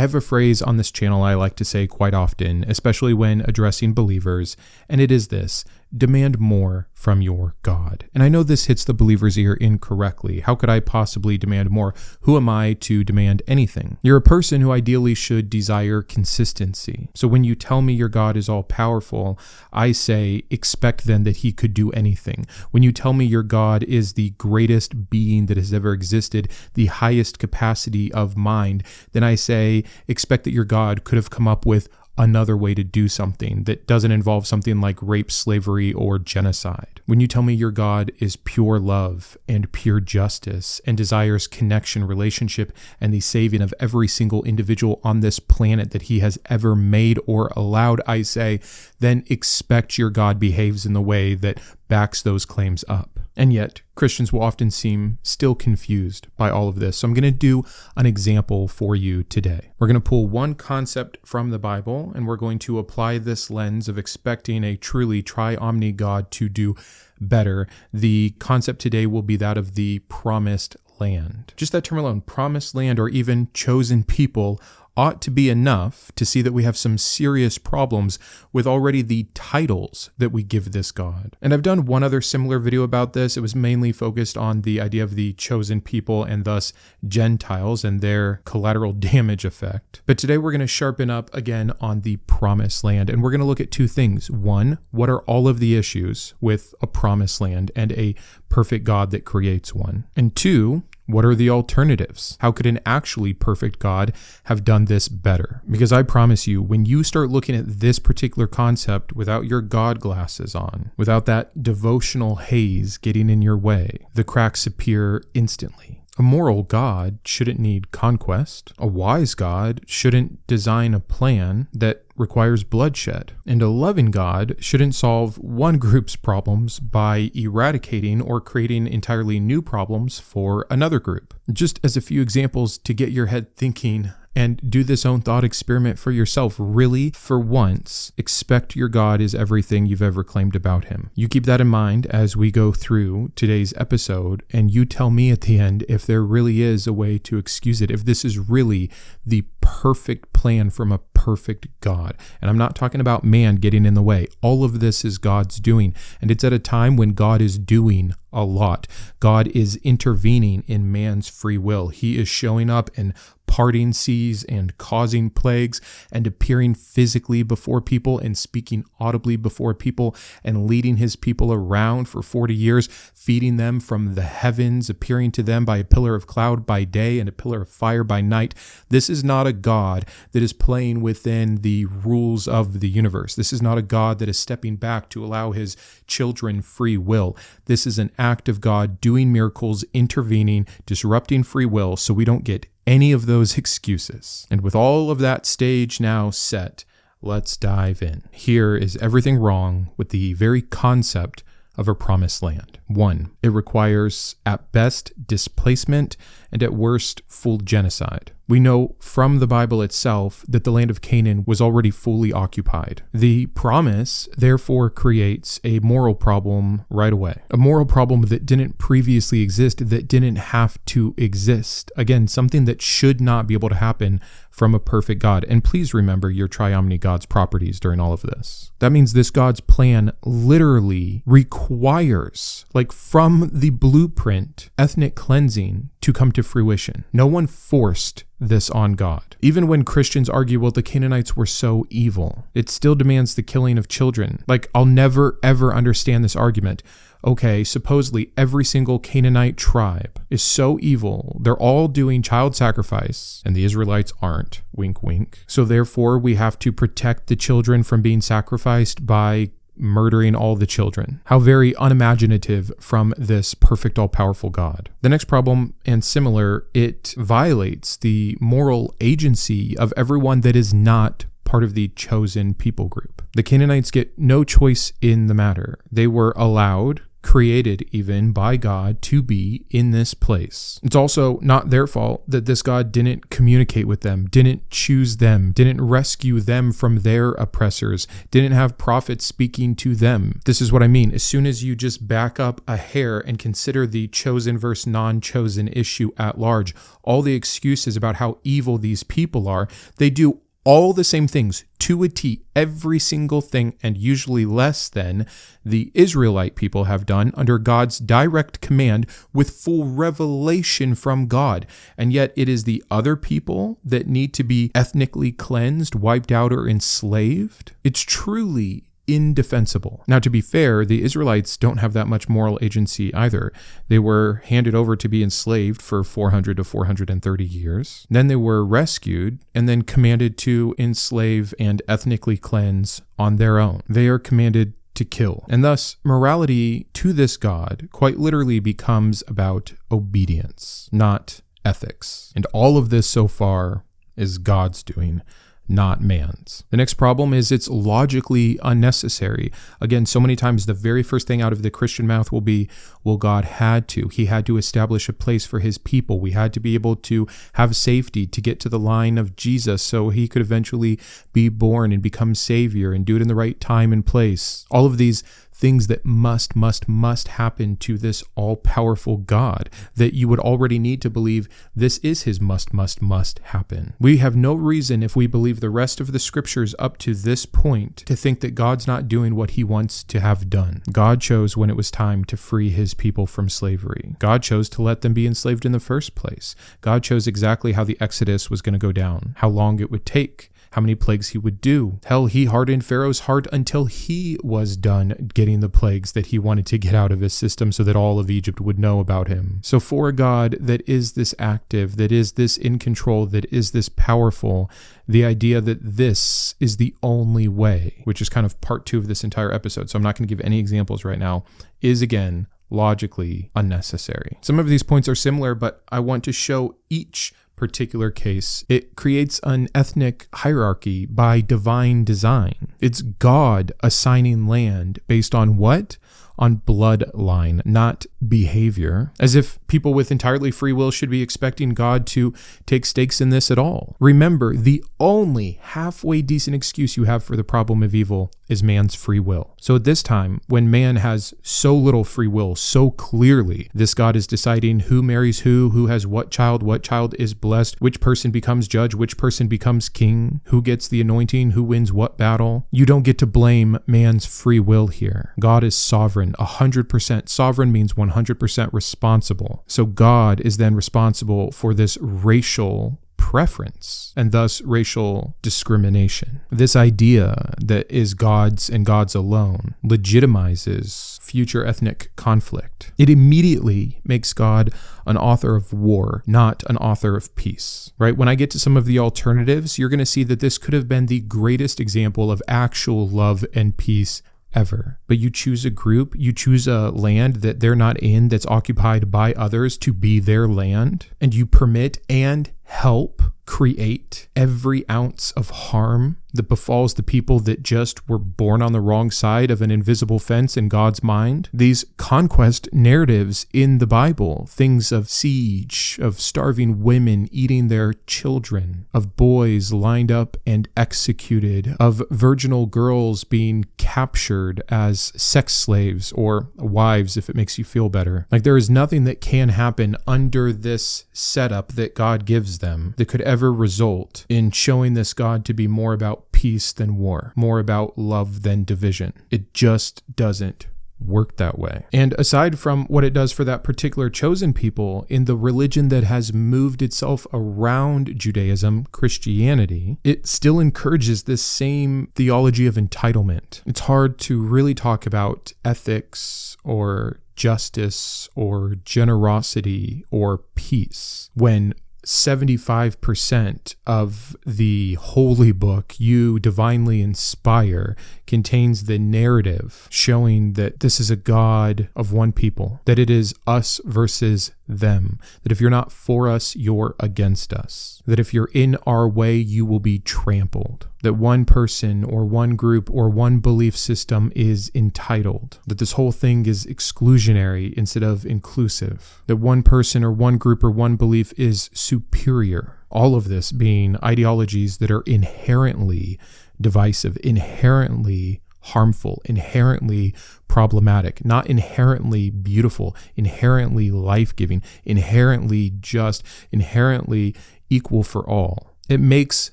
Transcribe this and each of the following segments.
have a phrase on this channel I like to say quite often, especially when addressing believers, and it is this: demand more from your God. And I know this hits the believer's ear incorrectly. How could I possibly demand more? Who am I to demand anything? You're a person who ideally should desire consistency. So when you tell me your God is all powerful, I say, expect then that he could do anything. When you tell me your God is the greatest being that has ever existed, the highest capacity of mind, then I say, expect that your God could have come up with another way to do something that doesn't involve something like rape, slavery, or genocide. When you tell me your God is pure love and pure justice and desires connection, relationship, and the saving of every single individual on this planet that he has ever made or allowed, I say, then expect your God behaves in the way that backs those claims up. And yet, Christians will often seem still confused by all of this. So I'm going to do an example for you today. We're going to pull one concept from the Bible, and we're going to apply this lens of expecting a truly tri-omni God to do better. The concept today will be that of the promised land. Just that term alone, promised land, or even chosen people, ought to be enough to see that we have some serious problems with already the titles that we give this God. And I've done one other similar video about this. It was mainly focused on the idea of the chosen people and thus Gentiles and their collateral damage effect. But today we're going to sharpen up again on the promised land, and we're going to look at two things. One, what are all of the issues with a promised land and a perfect God that creates one? And two, what are the alternatives? How could an actually perfect God have done this better? Because I promise you, when you start looking at this particular concept without your God glasses on, without that devotional haze getting in your way, the cracks appear instantly. A moral God shouldn't need conquest. A wise God shouldn't design a plan that requires bloodshed. And a loving God shouldn't solve one group's problems by eradicating or creating entirely new problems for another group. Just as a few examples to get your head thinking and do this own thought experiment for yourself. Really, for once, expect your God is everything you've ever claimed about him. You keep that in mind as we go through today's episode, and you tell me at the end if there really is a way to excuse it, if this is really the perfect plan from a perfect God. And I'm not talking about man getting in the way. All of this is God's doing, and it's at a time when God is doing a lot. God is intervening in man's free will. He is showing up and parting seas and causing plagues and appearing physically before people and speaking audibly before people and leading his people around for 40 years, feeding them from the heavens, appearing to them by a pillar of cloud by day and a pillar of fire by night. This is not a God that is playing within the rules of the universe. This is not a God that is stepping back to allow his children free will. This is an act of God doing miracles, intervening, disrupting free will so we don't get any of those excuses. And with all of that stage now set, let's dive in. Here is everything wrong with the very concept of a promised land. 1, it requires at best displacement and at worst full genocide. We know from the Bible itself that the land of Canaan was already fully occupied. The promise therefore creates a moral problem right away. A moral problem that didn't previously exist, that didn't have to exist. Again, something that should not be able to happen from a perfect God. And please remember your tri-omni God's properties during all of this. That means this God's plan literally requires, like from the blueprint, ethnic cleansing to come to fruition. No one forced this on God. Even when Christians argue, well, the Canaanites were so evil, it still demands the killing of children. Like, I'll never, ever understand this argument. Okay, supposedly every single Canaanite tribe is so evil, they're all doing child sacrifice, and the Israelites aren't. Wink, wink. So therefore, we have to protect the children from being sacrificed by murdering all the children. How very unimaginative from this perfect, all-powerful God. The next problem, and similar, it violates the moral agency of everyone that is not part of the chosen people group. The Canaanites get no choice in the matter. They were allowed created even by God to be in this place. It's also not their fault that this God didn't communicate with them, didn't choose them, didn't rescue them from their oppressors, didn't have prophets speaking to them. This is what I mean. As soon as you just back up a hair and consider the chosen versus non-chosen issue at large, all the excuses about how evil these people are, they do all the same things to a T, every single thing, and usually less than the Israelite people have done under God's direct command with full revelation from God. And yet it is the other people that need to be ethnically cleansed, wiped out, or enslaved. It's truly indefensible. Now, to be fair, the Israelites don't have that much moral agency either. They were handed over to be enslaved for 400 to 430 years. Then they were rescued and then commanded to enslave and ethnically cleanse on their own. They are commanded to kill. And thus, morality to this God quite literally becomes about obedience, not ethics. And all of this so far is God's doing, not man's. The next problem is it's logically unnecessary. Again, so many times the very first thing out of the Christian mouth will be, well, God had to. He had to establish a place for his people. We had to be able to have safety to get to the line of Jesus so he could eventually be born and become Savior and do it in the right time and place. All of these things that must happen to this all-powerful God that you would already need to believe this is his must happen. We have no reason, if we believe the rest of the scriptures up to this point, to think that God's not doing what he wants to have done. God chose when it was time to free his people from slavery. God chose to let them be enslaved in the first place. God chose exactly how the Exodus was going to go down, how long it would take, how many plagues he would do. Hell, he hardened Pharaoh's heart until he was done getting the plagues that he wanted to get out of his system so that all of Egypt would know about him. So for a God that is this active, that is this in control, that is this powerful, the idea that this is the only way, which is kind of part 2 of this entire episode, so I'm not going to give any examples right now, is again logically unnecessary. Some of these points are similar, but I want to show each particular case. It creates an ethnic hierarchy by divine design. It's God assigning land based on what? On bloodline, not behavior, as if people with entirely free will should be expecting God to take stakes in this at all. Remember, the only halfway decent excuse you have for the problem of evil is man's free will. So at this time, when man has so little free will, so clearly, this God is deciding who marries who has what child is blessed, which person becomes judge, which person becomes king, who gets the anointing, who wins what battle. You don't get to blame man's free will here. God is sovereign. 100%. Sovereign means 100% responsible. So God is then responsible for this racial preference and thus racial discrimination. This idea that is God's and God's alone legitimizes future ethnic conflict. It immediately makes God an author of war, not an author of peace, right? When I get to some of the alternatives, you're going to see that this could have been the greatest example of actual love and peace ever. But you choose a group, you choose a land that they're not in, that's occupied by others to be their land, and you permit and help create every ounce of harm that befalls the people that just were born on the wrong side of an invisible fence in God's mind. These conquest narratives in the Bible, things of siege, of starving women eating their children, of boys lined up and executed, of virginal girls being captured as sex slaves or wives, if it makes you feel better. Like, there is nothing that can happen under this setup that God gives them that could ever result in showing this God to be more about peace than war, more about love than division. It just doesn't work that way. And aside from what it does for that particular chosen people in the religion that has moved itself around Judaism, Christianity, it still encourages this same theology of entitlement. It's hard to really talk about ethics or justice or generosity or peace when 75% of the holy book you divinely inspire contains the narrative showing that this is a God of one people, that it is us versus them. That if you're not for us, you're against us. That if you're in our way, you will be trampled. That one person or one group or one belief system is entitled. That this whole thing is exclusionary instead of inclusive. That one person or one group or one belief is superior. All of this being ideologies that are inherently divisive, inherently harmful, inherently problematic, not inherently beautiful, inherently life-giving, inherently just, inherently equal for all. It makes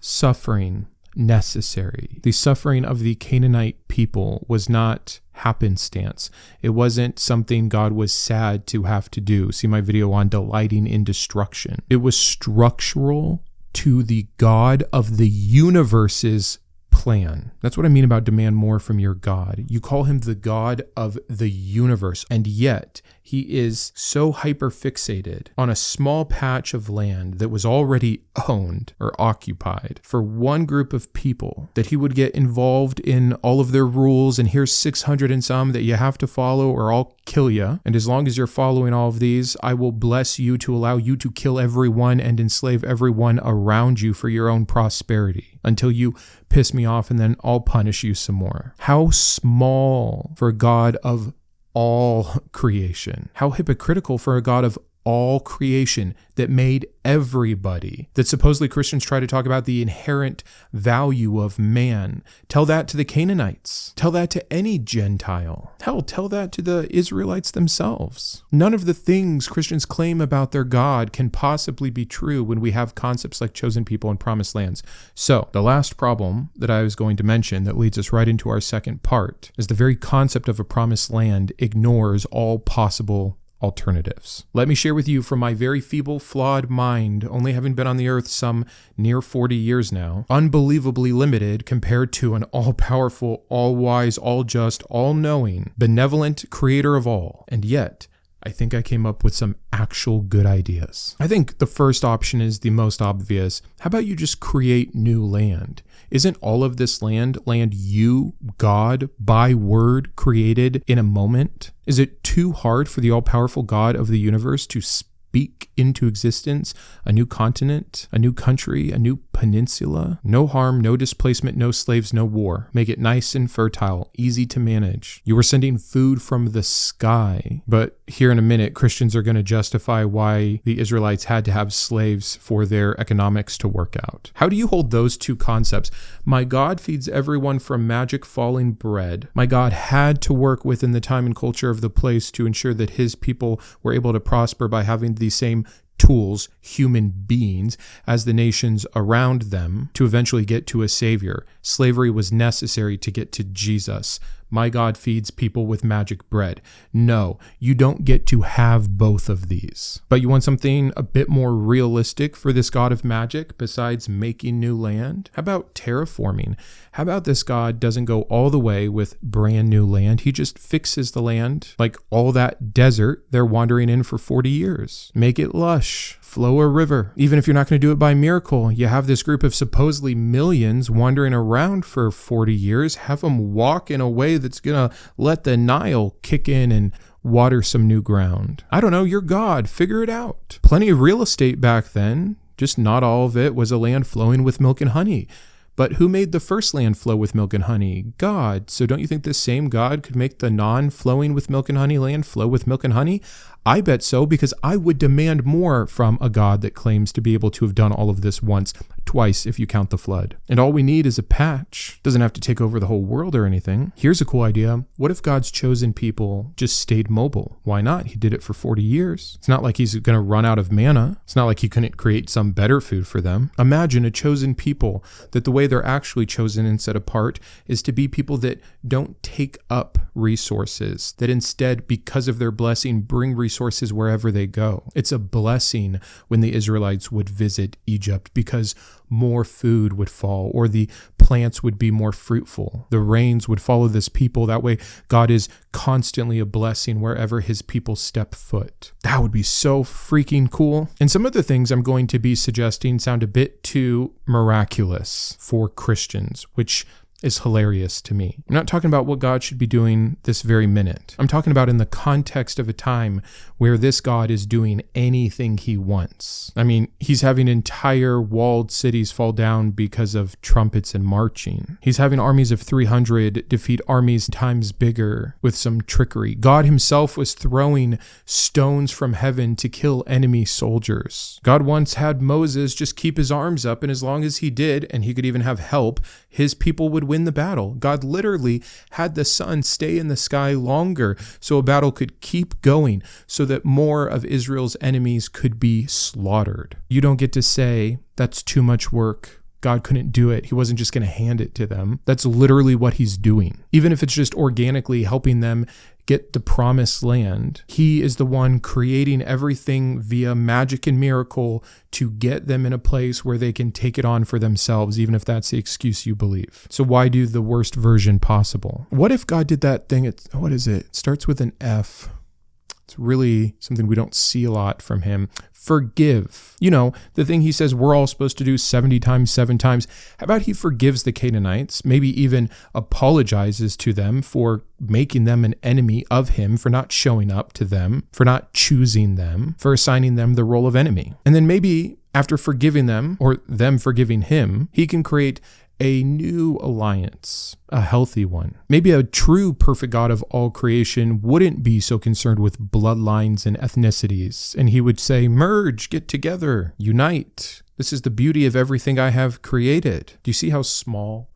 suffering necessary. The suffering of the Canaanite people was not happenstance. It wasn't something God was sad to have to do. See my video on delighting in destruction. It was structural to the God of the universe's plan. That's what I mean about demand more from your God. You call him the God of the universe, and yet he is so hyper-fixated on a small patch of land that was already owned or occupied for one group of people that he would get involved in all of their rules, and here's 600 and some that you have to follow or I'll kill you. And as long as you're following all of these, I will bless you to allow you to kill everyone and enslave everyone around you for your own prosperity until you piss me off, and then I'll punish you some more. How small for a God of all creation. How hypocritical for a God of all creation that made everybody. That supposedly Christians try to talk about the inherent value of man. Tell that to the Canaanites. Tell that to any Gentile. Hell, tell that to the Israelites themselves. None of the things Christians claim about their God can possibly be true when we have concepts like chosen people and promised lands. So, the last problem that I was going to mention that leads us right into our second part is the very concept of a promised land ignores all possible alternatives. Let me share with you from my very feeble, flawed mind, only having been on the earth some near 40 years now, unbelievably limited compared to an all-powerful, all-wise, all-just, all-knowing, benevolent creator of all. And yet, I think I came up with some actual good ideas. I think the first option is the most obvious. How about you just create new land? Isn't all of this land you, God, by word created in a moment? Is it too hard for the all-powerful God of the universe to speak into existence a new continent, a new country, a new peninsula? No harm, no displacement, no slaves, no war. Make it nice and fertile, easy to manage. You were sending food from the sky. But here in a minute, Christians are going to justify why the Israelites had to have slaves for their economics to work out. How do you hold those two concepts? My God feeds everyone from magic falling bread. My God had to work within the time and culture of the place to ensure that his people were able to prosper by having the same tools, human beings, as the nations around them to eventually get to a savior. Slavery was necessary to get to Jesus. My God feeds people with magic bread. No, you don't get to have both of these. But you want something a bit more realistic for this God of magic besides making new land? How about terraforming? How about this God doesn't go all the way with brand new land? He just fixes the land, like all that desert they're wandering in for 40 years. Make it lush. Flow a river. Even if you're not going to do it by miracle, you have this group of supposedly millions wandering around for 40 years. Have them walk in a way that's going to let the Nile kick in and water some new ground. I don't know, you're God. Figure it out. Plenty of real estate back then. Just not all of it was a land flowing with milk and honey. But who made the first land flow with milk and honey? God. So don't you think this same God could make the non-flowing with milk and honey land flow with milk and honey? I bet so, because I would demand more from a God that claims to be able to have done all of this once, twice if you count the flood. And all we need is a patch. Doesn't have to take over the whole world or anything. Here's a cool idea. What if God's chosen people just stayed mobile? Why not? He did it for 40 years. It's not like he's going to run out of manna. It's not like he couldn't create some better food for them. Imagine a chosen people that the way they're actually chosen and set apart is to be people that don't take up resources, that instead, because of their blessing, bring resources wherever they go. It's a blessing when the Israelites would visit Egypt because more food would fall, or the plants would be more fruitful. The rains would follow this people. That way, God is constantly a blessing wherever his people step foot. That would be so freaking cool. And some of the things I'm going to be suggesting sound a bit too miraculous for Christians, which is hilarious to me. I'm not talking about what God should be doing this very minute. I'm talking about in the context of a time where this God is doing anything he wants. I mean, he's having entire walled cities fall down because of trumpets and marching. He's having armies of 300 defeat armies times bigger with some trickery. God himself was throwing stones from heaven to kill enemy soldiers. God once had Moses just keep his arms up, and as long as he did, and he could even have help, his people would win the battle. God literally had the sun stay in the sky longer so a battle could keep going, so that more of Israel's enemies could be slaughtered. You don't get to say, that's too much work. God couldn't do it. He wasn't just going to hand it to them. That's literally what he's doing. Even if it's just organically helping them get the promised land, he is the one creating everything via magic and miracle to get them in a place where they can take it on for themselves, even if that's the excuse you believe. So why do the worst version possible? What if God did that thing? What is it? It starts with an F. It's really something we don't see a lot from him. Forgive. You know, the thing he says we're all supposed to do 70 times, 7 times. How about he forgives the Canaanites, maybe even apologizes to them for making them an enemy of him, for not showing up to them, for not choosing them, for assigning them the role of enemy. And then maybe after forgiving them, or them forgiving him, he can create a new alliance, a healthy one. Maybe a true perfect God of all creation wouldn't be so concerned with bloodlines and ethnicities, and he would say, merge, get together, unite. This is the beauty of everything I have created. Do you see how small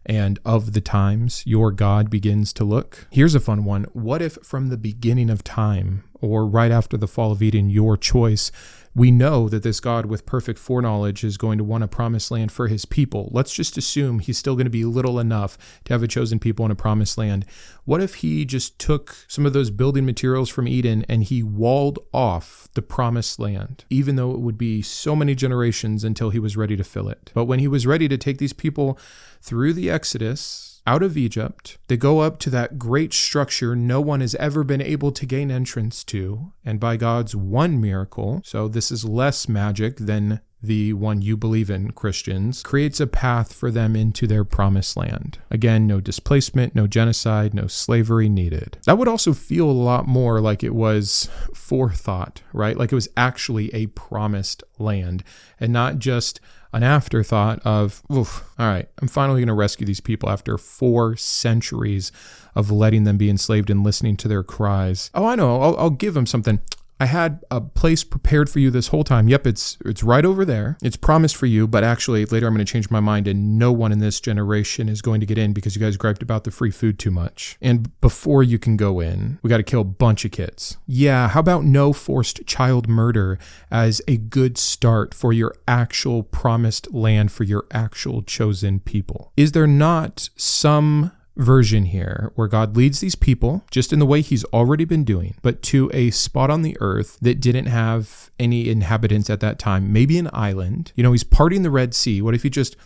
and of the times your God begins to look? Here's a fun one. What if from the beginning of time, or right after the fall of Eden, your choice, we know that this God with perfect foreknowledge is going to want a promised land for his people. Let's just assume he's still going to be little enough to have a chosen people in a promised land. What if he just took some of those building materials from Eden and he walled off the promised land, even though it would be so many generations until he was ready to fill it? But when he was ready to take these people through the Exodus, out of Egypt, they go up to that great structure no one has ever been able to gain entrance to, and by God's one miracle, so this is less magic than the one you believe in, Christians, creates a path for them into their promised land. Again, no displacement, no genocide, no slavery needed. That would also feel a lot more like it was forethought, right? Like it was actually a promised land and not just an afterthought of, oof, all right, I'm finally going to rescue these people after 4 centuries of letting them be enslaved and listening to their cries. Oh, I know, I'll give them something. I had a place prepared for you this whole time. Yep, it's right over there. It's promised for you, but actually later I'm going to change my mind and no one in this generation is going to get in because you guys griped about the free food too much. And before you can go in, we got to kill a bunch of kids. Yeah, how about no forced child murder as a good start for your actual promised land for your actual chosen people? Is there not some version here where God leads these people just in the way he's already been doing, but to a spot on the earth that didn't have any inhabitants at that time, maybe an island? You know, he's parting the Red Sea. What if he just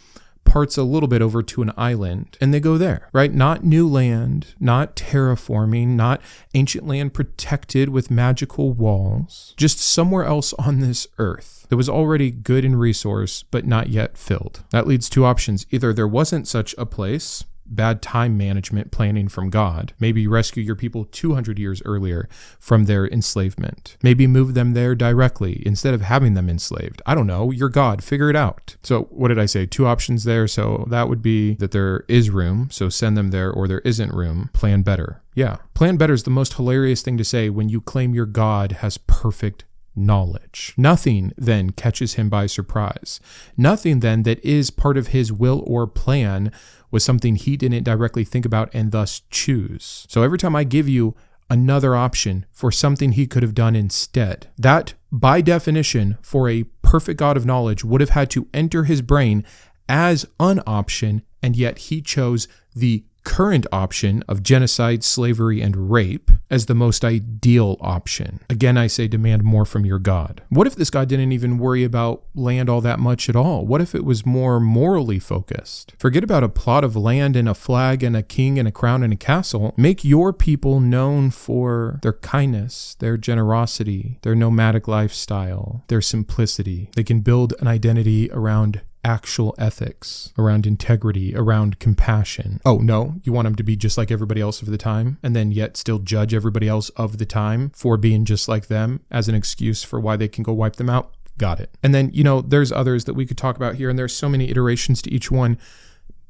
parts a little bit over to an island and they go there, right? Not new land, not terraforming, not ancient land protected with magical walls, just somewhere else on this earth that was already good in resource, but not yet filled. That leads to options. Either there wasn't such a place, bad time management planning from God. Maybe rescue your people 200 years earlier from their enslavement. Maybe move them there directly instead of having them enslaved. I don't know. You're God. Figure it out. So what did I say? 2 options there. So that would be that there is room, so send them there, or there isn't room. Plan better. Yeah. Plan better is the most hilarious thing to say when you claim your God has perfect knowledge. Nothing then catches him by surprise. Nothing then that is part of his will or plan was something he didn't directly think about and thus choose. So every time I give you another option for something he could have done instead, that by definition for a perfect God of knowledge would have had to enter his brain as an option, and yet he chose the current option of genocide, slavery, and rape as the most ideal option. Again, I say demand more from your God. What if this God didn't even worry about land all that much at all? What if it was more morally focused? Forget about a plot of land and a flag and a king and a crown and a castle. Make your people known for their kindness, their generosity, their nomadic lifestyle, their simplicity. They can build an identity around actual ethics, around integrity, around compassion. Oh, no, you want them to be just like everybody else of the time, and then yet still judge everybody else of the time for being just like them as an excuse for why they can go wipe them out? Got it. And then, there's others that we could talk about here, and there's so many iterations to each one,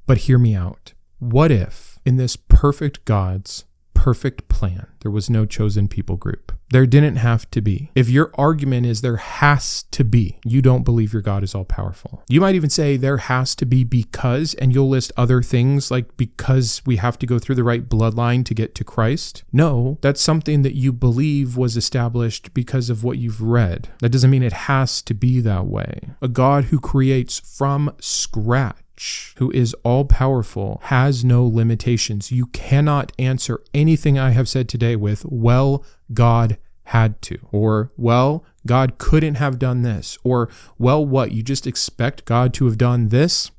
but hear me out. What if in this perfect God's perfect plan, there was no chosen people group? There didn't have to be. If your argument is there has to be, you don't believe your God is all powerful. You might even say there has to be because, and you'll list other things like because we have to go through the right bloodline to get to Christ. No, that's something that you believe was established because of what you've read. That doesn't mean it has to be that way. A God who creates from scratch, who is all-powerful, has no limitations. You cannot answer anything I have said today with, well, God had to, or, well, God couldn't have done this, or, well, what, you just expect God to have done this?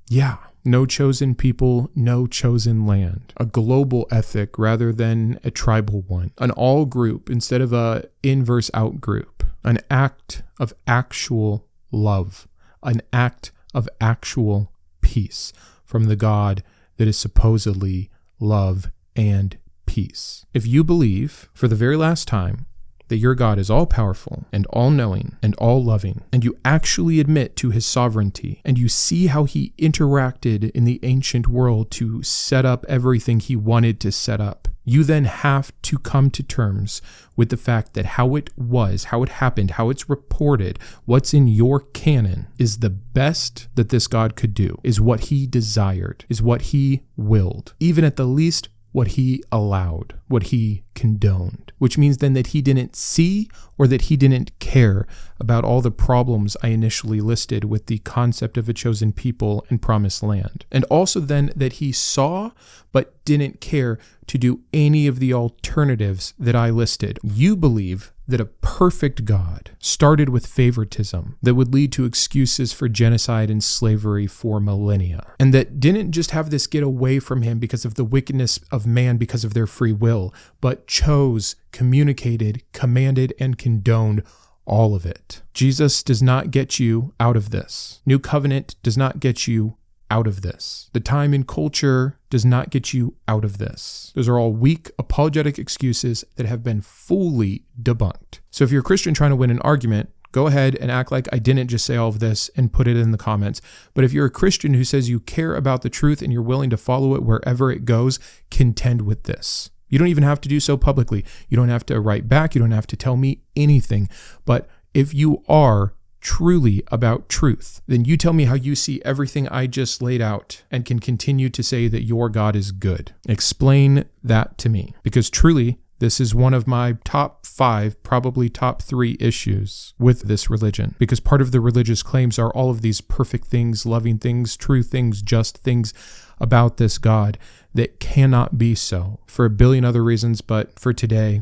Yeah. No chosen people, no chosen land. A global ethic rather than a tribal one. An all group instead of a in versus out group. An act of actual love. An act of actual peace from the God that is supposedly love and peace. If you believe, for the very last time, that your God is all-powerful and all-knowing and all-loving, and you actually admit to his sovereignty, and you see how he interacted in the ancient world to set up everything he wanted to set up, you then have to come to terms with the fact that how it was, how it happened, how it's reported, what's in your canon is the best that this God could do, is what he desired, is what he willed, even at the least what he allowed, what he condoned, which means then that he didn't see or that he didn't care about all the problems I initially listed with the concept of a chosen people and promised land. And also then that he saw but didn't care to do any of the alternatives that I listed. You believe that a perfect God started with favoritism that would lead to excuses for genocide and slavery for millennia, and that didn't just have this get away from him because of the wickedness of man because of their free will, but chose, communicated, commanded, and condoned all of it. Jesus does not get you out of this. New Covenant does not get you out of this. The time and culture does not get you out of this. Those are all weak, apologetic excuses that have been fully debunked. So if you're a Christian trying to win an argument, go ahead and act like I didn't just say all of this and put it in the comments. But if you're a Christian who says you care about the truth and you're willing to follow it wherever it goes, contend with this. You don't even have to do so publicly. You don't have to write back. You don't have to tell me anything. But if you are truly about truth, then you tell me how you see everything I just laid out and can continue to say that your God is good. Explain that to me, because truly, this is one of my top 5, probably top 3 issues with this religion, because part of the religious claims are all of these perfect things, loving things, true things, just things about this God that cannot be so for a billion other reasons, but for today,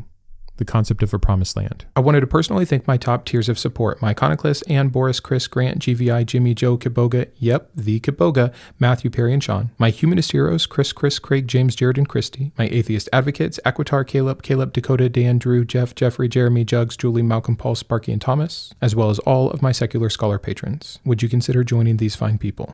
the concept of a promised land. I wanted to personally thank my top tiers of support, my Iconoclast, Ann, Boris, Chris, Grant, GVI, Jimmy, Joe, Kitboga, yep, the Kitboga, Matthew, Perry, and Shawn, my Humanist heroes, Chris, Craig, James, Jarrod, and Kristi, my Atheist advocates, Aquitar, Caleb, Dakota, Dan, Drew, Jeff, Jeffrey, Jeremy, Jugs, Julie, Malcolm, Paul, Sparky, and Thomas, as well as all of my secular scholar patrons. Would you consider joining these fine people?